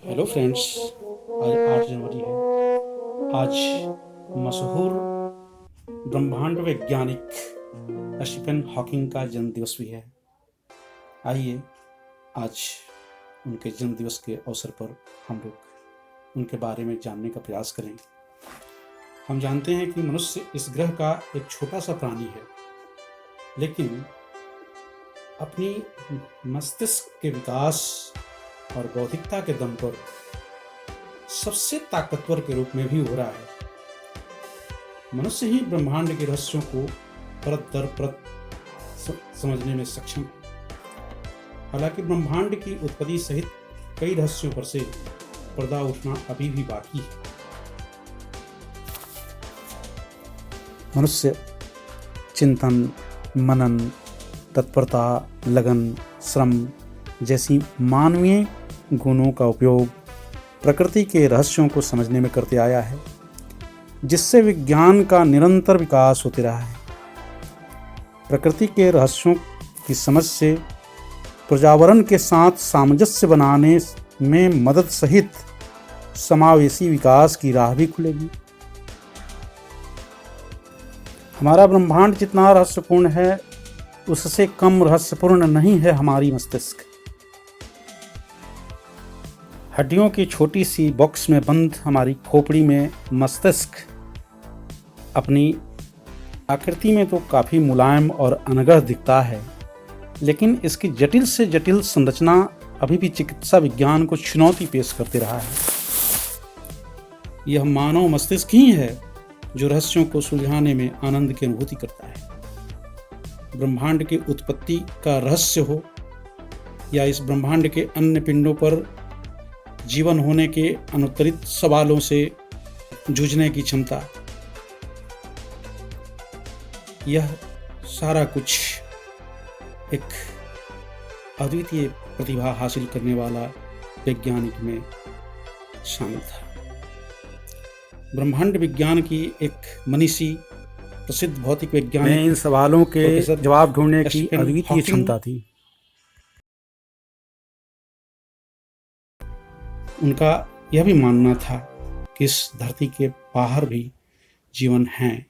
Hello friends, आज 8 जनवरी है। आज मशहूर ब्रह्मांड वैज्ञानिक स्टीफन हॉकिंग का जन्म दिवस भी है। आइए आज उनके जन्म दिवस के अवसर पर हम लोग उनके बारे में जानने का प्रयास करें। हम जानते हैं कि मनुष्य इस ग्रह का एक छोटा सा प्राणी है, लेकिन अपनी मस्तिष्क के विकास और बौद्धिकता के दम पर सबसे ताकतवर के रूप में भी उभरा है। मनुष्य ही ब्रह्मांड के रहस्यों को परत दर परत समझने में सक्षम है। हालांकि ब्रह्मांड की उत्पत्ति सहित कई रहस्यों पर से पर्दा उठना अभी भी बाकी है। मनुष्य चिंतन, मनन, तत्परता, लगन, श्रम जैसी मानवीय गुणों का उपयोग प्रकृति के रहस्यों को समझने में करते आया है, जिससे विज्ञान का निरंतर विकास होते रहा है। प्रकृति के रहस्यों की समझ से पर्यावरण के साथ सामंजस्य बनाने में मदद सहित समावेशी विकास की राह भी खुलेगी। हमारा ब्रह्मांड जितना रहस्यपूर्ण है, उससे कम रहस्यपूर्ण नहीं है हमारी मस्तिष्क। हड्डियों की छोटी सी बॉक्स में बंद हमारी खोपड़ी में मस्तिष्क अपनी आकृति में तो काफ़ी मुलायम और अनगढ़ दिखता है, लेकिन इसकी जटिल से जटिल संरचना अभी भी चिकित्सा विज्ञान को चुनौती पेश करते रहा है। यह मानव मस्तिष्क ही है जो रहस्यों को सुलझाने में आनंद की अनुभूति करता है। ब्रह्मांड की उत्पत्ति का रहस्य हो या इस ब्रह्मांड के अन्य पिंडों पर जीवन होने के अनुत्तरित सवालों से जूझने की क्षमता, यह सारा कुछ एक अद्वितीय प्रतिभा हासिल करने वाला वैज्ञानिक में शामिल था। ब्रह्मांड विज्ञान की एक मनीषी प्रसिद्ध भौतिक वैज्ञानिक में इन सवालों के जवाब ढूंढने की अद्वितीय क्षमता थी। उनका यह भी मानना था कि इस धरती के बाहर भी जीवन है,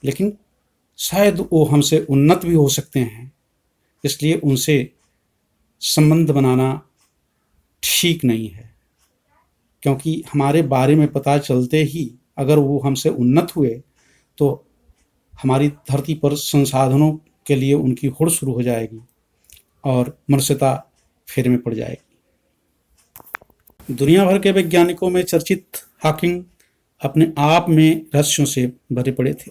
लेकिन शायद वो हमसे उन्नत भी हो सकते हैं। इसलिए उनसे संबंध बनाना ठीक नहीं है, क्योंकि हमारे बारे में पता चलते ही अगर वो हमसे उन्नत हुए तो हमारी धरती पर संसाधनों के लिए उनकी होड़ शुरू हो जाएगी और मनुष्यता फेर में पड़ जाएगी। दुनिया भर के वैज्ञानिकों में चर्चित हॉकिंग अपने आप में रहस्यों से भरे पड़े थे।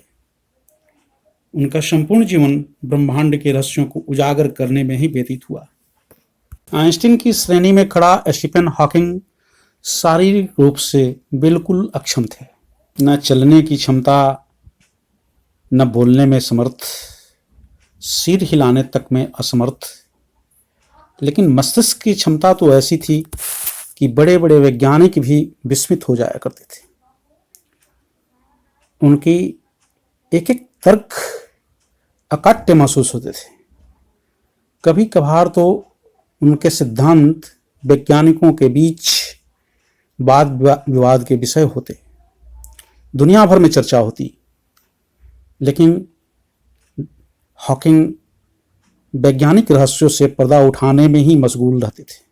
उनका संपूर्ण जीवन ब्रह्मांड के रहस्यों को उजागर करने में ही व्यतीत हुआ। आइंस्टीन की श्रेणी में खड़ा स्टीफन हॉकिंग शारीरिक रूप से बिल्कुल अक्षम थे। न चलने की क्षमता, न बोलने में समर्थ, सिर हिलाने तक में असमर्थ। लेकिन मस्तिष्क की क्षमता तो ऐसी थी कि बड़े बड़े वैज्ञानिक भी विस्मित हो जाया करते थे। उनकी एक एक तर्क अकाट्य महसूस होते थे। कभी कभार तो उनके सिद्धांत वैज्ञानिकों के बीच वाद विवाद के विषय होते, दुनिया भर में चर्चा होती। लेकिन हॉकिंग वैज्ञानिक रहस्यों से पर्दा उठाने में ही मशगूल रहते थे।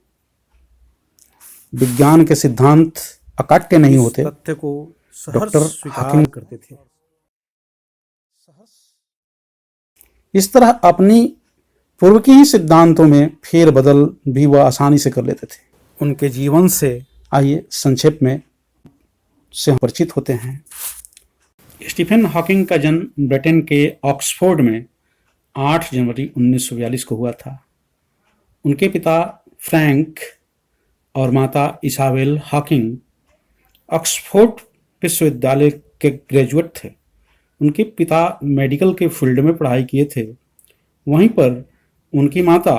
विज्ञान के सिद्धांत अकाट्य नहीं होते, तथ्य को डॉक्टर हॉकिंग करते थे। इस तरह अपनी पूर्व के ही सिद्धांतों में फेर बदल भी वह आसानी से कर लेते थे। उनके जीवन से आइए संक्षेप में से परिचित होते हैं। स्टीफन हॉकिंग का जन्म ब्रिटेन के ऑक्सफोर्ड में 8 जनवरी 1942 को हुआ था। उनके पिता फ्रैंक और माता इसाबेल हॉकिंग ऑक्सफोर्ड विश्वविद्यालय के ग्रेजुएट थे। उनके पिता मेडिकल के फील्ड में पढ़ाई किए थे। वहीं पर उनकी माता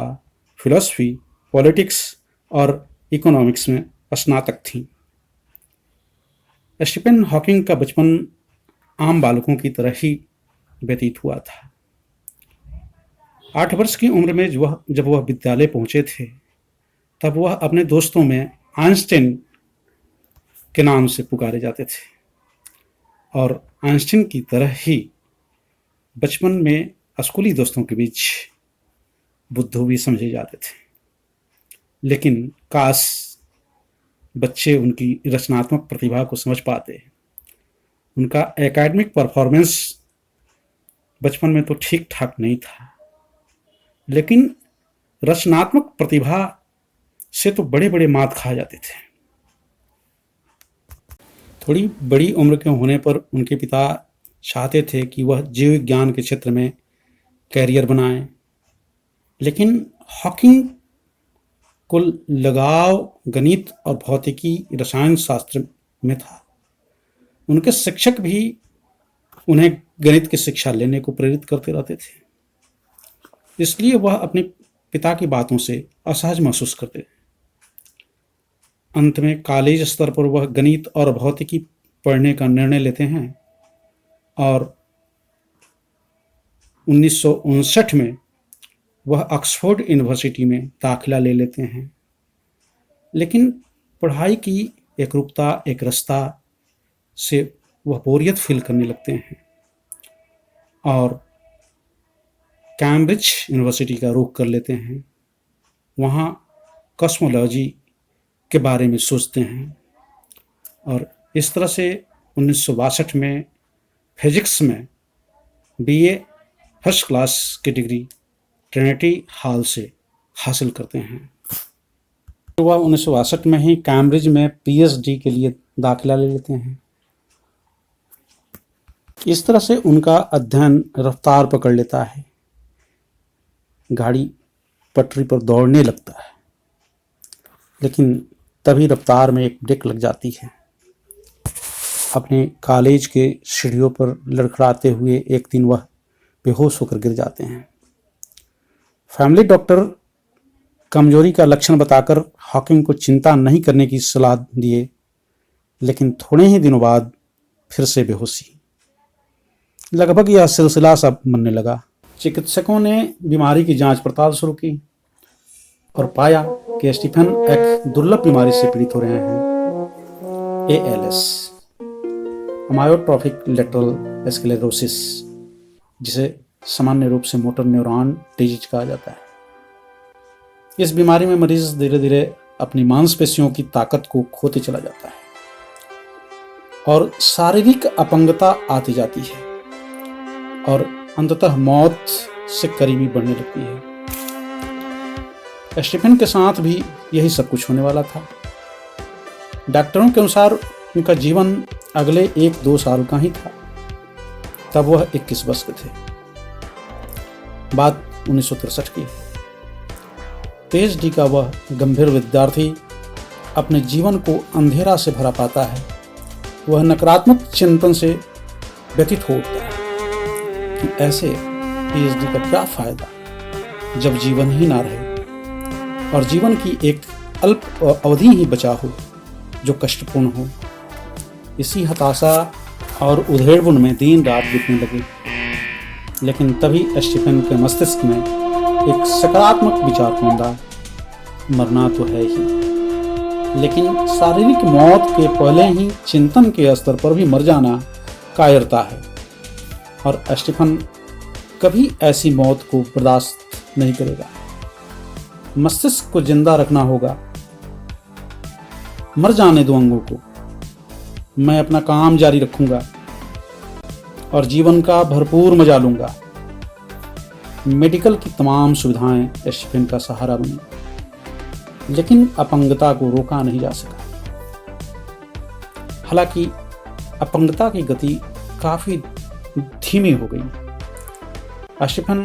फिलॉसफी, पॉलिटिक्स और इकोनॉमिक्स में स्नातक थीं। स्टीफन हॉकिंग का बचपन आम बालकों की तरह ही व्यतीत हुआ था। 8 वर्ष की उम्र में जब वह विद्यालय पहुंचे थे तब वह अपने दोस्तों में आइंस्टीन के नाम से पुकारे जाते थे और आइंस्टीन की तरह ही बचपन में स्कूली दोस्तों के बीच बुद्धू भी समझे जाते थे। लेकिन काश बच्चे उनकी रचनात्मक प्रतिभा को समझ पाते। उनका एकेडमिक परफॉर्मेंस बचपन में तो ठीक ठाक नहीं था, लेकिन रचनात्मक प्रतिभा से तो बड़े बड़े मात खा जाते थे। थोड़ी बड़ी उम्र के होने पर उनके पिता चाहते थे कि वह जीव विज्ञान के क्षेत्र में कैरियर बनाएं, लेकिन हॉकिंग को लगाव गणित और भौतिकी रसायन शास्त्र में था। उनके शिक्षक भी उन्हें गणित की शिक्षा लेने को प्रेरित करते रहते थे, इसलिए वह अपने पिता की बातों से असहज महसूस करते। अंत में कॉलेज स्तर पर वह गणित और भौतिकी पढ़ने का निर्णय लेते हैं और 1959 में वह ऑक्सफोर्ड यूनिवर्सिटी में दाखिला ले लेते हैं। लेकिन पढ़ाई की एकरूपता एक रास्ता से वह बोरियत फील करने लगते हैं और कैम्ब्रिज यूनिवर्सिटी का रुख कर लेते हैं। वहाँ कॉस्मोलॉजी के बारे में सोचते हैं और इस तरह से 1962 में फिजिक्स में बीए फर्स्ट क्लास की डिग्री ट्रिनिटी हॉल से हासिल करते हैं। वह 1962 में ही कैम्ब्रिज में पीएचडी के लिए दाखिला ले लेते हैं। इस तरह से उनका अध्ययन रफ्तार पकड़ लेता है, गाड़ी पटरी पर दौड़ने लगता है। लेकिन तभी रफ्तार में एक ब्रेक लग जाती है। अपने कॉलेज के सीढ़ियों पर लड़खड़ाते हुए एक दिन वह बेहोश होकर गिर जाते हैं। फैमिली डॉक्टर कमजोरी का लक्षण बताकर हॉकिंग को चिंता नहीं करने की सलाह दिए, लेकिन थोड़े ही दिनों बाद फिर से बेहोशी। लगभग यह सिलसिला सब बनने लगा। चिकित्सकों ने बीमारी की जांच पड़ताल शुरू की और पाया कि स्टीफन एक दुर्लभ बीमारी से पीड़ित हो रहे हैं, ALS, अमायोट्रोफिक लेटरल स्क्लेरोसिस, जिसे सामान्य रूप से मोटर न्यूरॉन डिजीज कहा जाता है। इस बीमारी में मरीज धीरे धीरे अपनी मांसपेशियों की ताकत को खोते चला जाता है और शारीरिक अपंगता आती जाती है और अंततः मौत से करीबी बढ़ने लगती है। स्टीफन के साथ भी यही सब कुछ होने वाला था। डॉक्टरों के अनुसार उनका जीवन अगले 1-2 साल का ही था। तब वह 21 वर्ष के थे। बात 1963 की है। पीएचडी का वह गंभीर विद्यार्थी अपने जीवन को अंधेरा से भरा पाता है। वह नकारात्मक चिंतन से व्यथित हो उठता है कि ऐसे पीएचडी का क्या फायदा जब जीवन ही ना रहे और जीवन की एक अल्प अवधि ही बचा हो जो कष्टपूर्ण हो। इसी हताशा और उधेड़बुन में दिन रात बीतने लगे। लेकिन तभी स्टीफन के मस्तिष्क में एक सकारात्मक विचार घूमता, मरना तो है ही, लेकिन शारीरिक मौत के पहले ही चिंतन के स्तर पर भी मर जाना कायरता है और स्टीफन कभी ऐसी मौत को बर्दाश्त नहीं करेगा। मस्तिष्क को जिंदा रखना होगा। मर जाने दो अंगों को, मैं अपना काम जारी रखूंगा और जीवन का भरपूर मजा लूंगा। मेडिकल की तमाम सुविधाएं स्टीफन का सहारा बनी, लेकिन अपंगता को रोका नहीं जा सका। हालांकि अपंगता की गति काफी धीमी हो गई। स्टीफन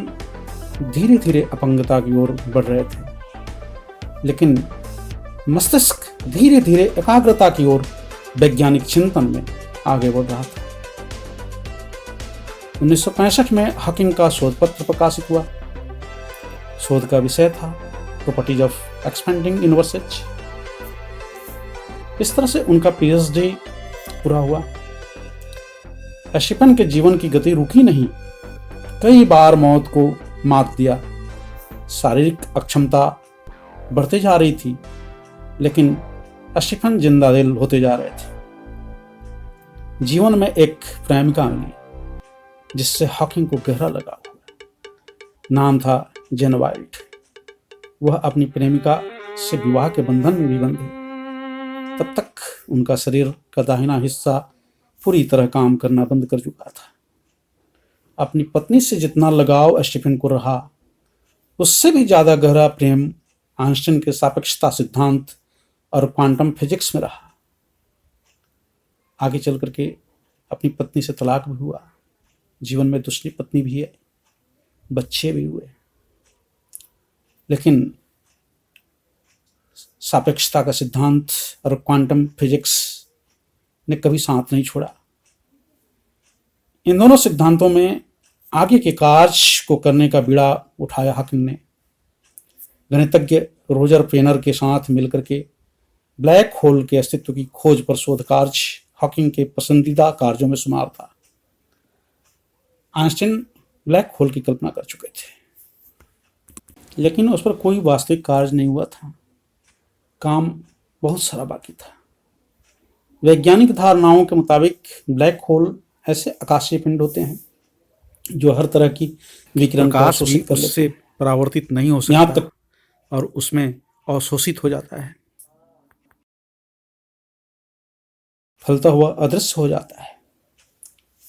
धीरे धीरे अपंगता की ओर बढ़ रहे थे, लेकिन मस्तिष्क धीरे धीरे एकाग्रता की ओर वैज्ञानिक चिंतन में आगे बढ़ रहा था। 1965 में हॉकिंग का शोध पत्र प्रकाशित हुआ। शोध का विषय था प्रॉपर्टीज ऑफ एक्सपेंडिंग यूनिवर्सिटी। इस तरह से उनका पीएचडी पूरा हुआ। स्टीफन के जीवन की गति रुकी नहीं, कई बार मौत को मात दिया। शारीरिक अक्षमता बढ़ते जा रही थी, लेकिन स्टीफन जिंदादिल होते जा रहे थे। जीवन में एक प्रेमिका मिली जिससे हॉकिंग को गहरा लगाव हुआ। नाम था जेन वाइल्ड। वह अपनी प्रेमिका से विवाह के बंधन में भी बंधे। तब तक उनका शरीर का दाहिना हिस्सा पूरी तरह काम करना बंद कर चुका था। अपनी पत्नी से जितना लगाव स्टीफन को रहा, उससे भी ज्यादा गहरा प्रेम आइंस्टीन के सापेक्षता सिद्धांत और क्वांटम फिजिक्स में रहा। आगे चल करके अपनी पत्नी से तलाक भी हुआ। जीवन में दूसरी पत्नी भी है, बच्चे भी हुए, लेकिन सापेक्षता का सिद्धांत और क्वांटम फिजिक्स ने कभी साथ नहीं छोड़ा। इन दोनों सिद्धांतों में आगे के कार्य को करने का बीड़ा उठाया हॉकिंग ने। गणितज्ञ रोजर पेनर के साथ मिलकर के ब्लैक होल के अस्तित्व की खोज पर शोध कार्य हॉकिंग के पसंदीदा कार्यों में शुमार था। आइंस्टीन ब्लैक होल की कल्पना कर चुके थे, लेकिन उस पर कोई वास्तविक कार्य नहीं हुआ था। काम बहुत सारा बाकी था। वैज्ञानिक धारणाओं के मुताबिक ब्लैक होल ऐसे आकाशीय पिंड होते हैं जो हर तरह की विकिरण को अवशोषित कर लेते हैं, परावर्तित नहीं हो सकता, यहाँ तक और उसमें अवशोषित हो जाता है, फलता हुआ अदृश्य हो जाता है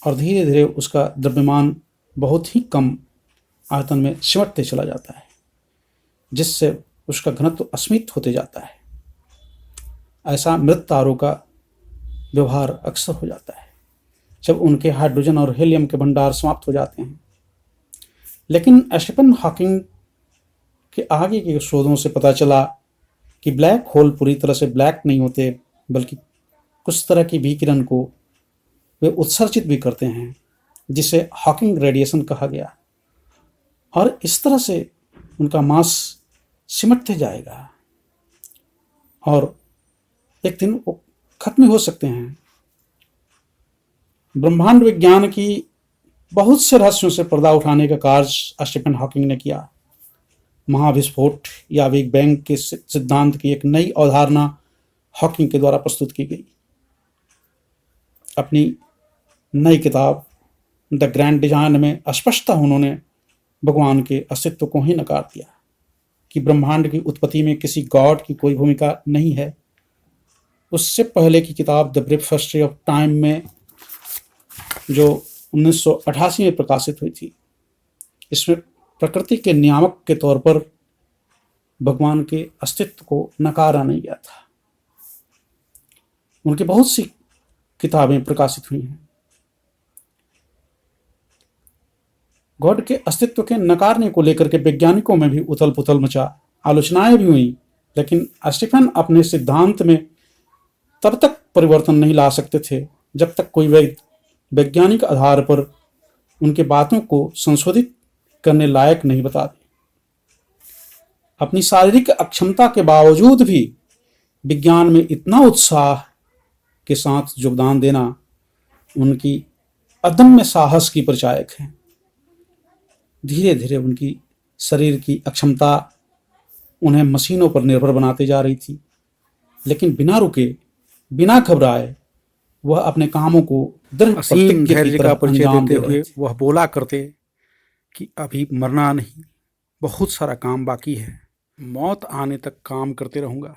और धीरे धीरे उसका द्रव्यमान बहुत ही कम आयतन में सिमटते चला जाता है, जिससे उसका घनत्व असीमित होते जाता है। ऐसा मृत तारों का व्यवहार अक्सर हो जाता है जब उनके हाइड्रोजन और हीलियम के भंडार समाप्त हो जाते हैं। लेकिन स्टीफन हॉकिंग के आगे के शोधों से पता चला कि ब्लैक होल पूरी तरह से ब्लैक नहीं होते, बल्कि कुछ तरह की विकिरण को वे उत्सर्जित भी करते हैं, जिसे हॉकिंग रेडिएशन कहा गया। और इस तरह से उनका मास सिमटते जाएगा और एक दिन वो खत्म हो सकते हैं। ब्रह्मांड विज्ञान की बहुत से रहस्यों से पर्दा उठाने का कार्य स्टीफन हॉकिंग ने किया। महाविस्फोट या बिग बैंग के सिद्धांत की एक नई अवधारणा हॉकिंग के द्वारा प्रस्तुत की गई। अपनी नई किताब द ग्रैंड डिजाइन में स्पष्टतः उन्होंने भगवान के अस्तित्व को ही नकार दिया कि ब्रह्मांड की उत्पत्ति में किसी गॉड की कोई भूमिका नहीं है। उससे पहले की किताब the brief history of time में, जो 1988 में प्रकाशित हुई थी, इसमें प्रकृति के नियामक के तौर पर भगवान के अस्तित्व को नकारा नहीं गया था। उनकी बहुत सी किताबें प्रकाशित हुई हैं। गॉड के अस्तित्व के नकारने को लेकर के वैज्ञानिकों में भी उथल पुथल मचा, आलोचनाएं भी हुई, लेकिन स्टीफन अपने सिद्धांत में तब तक परिवर्तन नहीं ला सकते थे जब तक कोई वैज्ञानिक आधार पर उनके बातों को संशोधित करने लायक नहीं बता दे। अपनी शारीरिक अक्षमता के बावजूद भी विज्ञान में इतना उत्साह के साथ योगदान देना उनकी अदम्य साहस की परिचायक है। धीरे धीरे उनकी शरीर की अक्षमता उन्हें मशीनों पर निर्भर बनाते जा रही थी, लेकिन बिना रुके, बिना घबराए वह अपने कामों को दृढ़ धैर्य का परिचय देते हुए वह बोला करते कि अभी मरना नहीं, बहुत सारा काम बाकी है, मौत आने तक काम करते रहूंगा।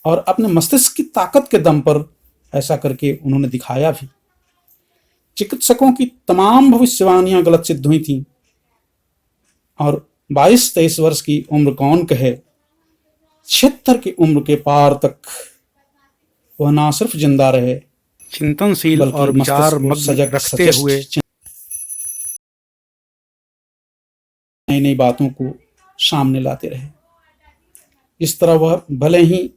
और अपने मस्तिष्क की ताकत के दम पर ऐसा करके उन्होंने दिखाया भी। चिकित्सकों की तमाम भविष्यवाणियां गलत सिद्ध हुई थीं और 22-23 वर्ष की उम्र कौन कहे, 76 की उम्र के पार तक वह ना सिर्फ जिंदा रहे, चिंतनशील और विचार सजग रखते हुए नई नई बातों को सामने लाते रहे। इस तरह वह भले ही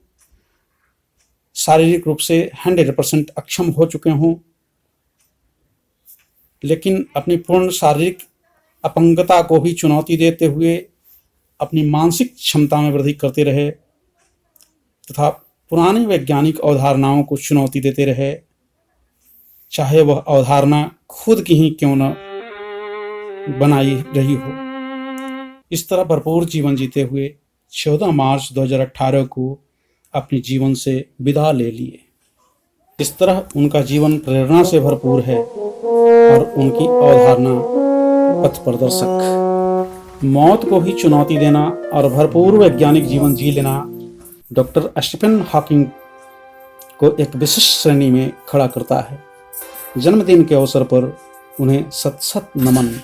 शारीरिक रूप से 100% अक्षम हो चुके हों, लेकिन अपनी पूर्ण शारीरिक अपंगता को भी चुनौती देते हुए अपनी मानसिक क्षमता में वृद्धि करते रहे तथा पुरानी वैज्ञानिक अवधारणाओं को चुनौती देते रहे, चाहे वह अवधारणा खुद की ही क्यों न बनाई रही हो। इस तरह भरपूर जीवन जीते हुए 14 मार्च 2018 को अपने जीवन से विदा ले लिए। इस तरह उनका जीवन प्रेरणा से भरपूर है और उनकी अवधारणा पथ प्रदर्शक। मौत को भी चुनौती देना और भरपूर वैज्ञानिक जीवन जी लेना डॉक्टर स्टीफन हॉकिंग को एक विशिष्ट श्रेणी में खड़ा करता है। जन्मदिन के अवसर पर उन्हें सत सत नमन।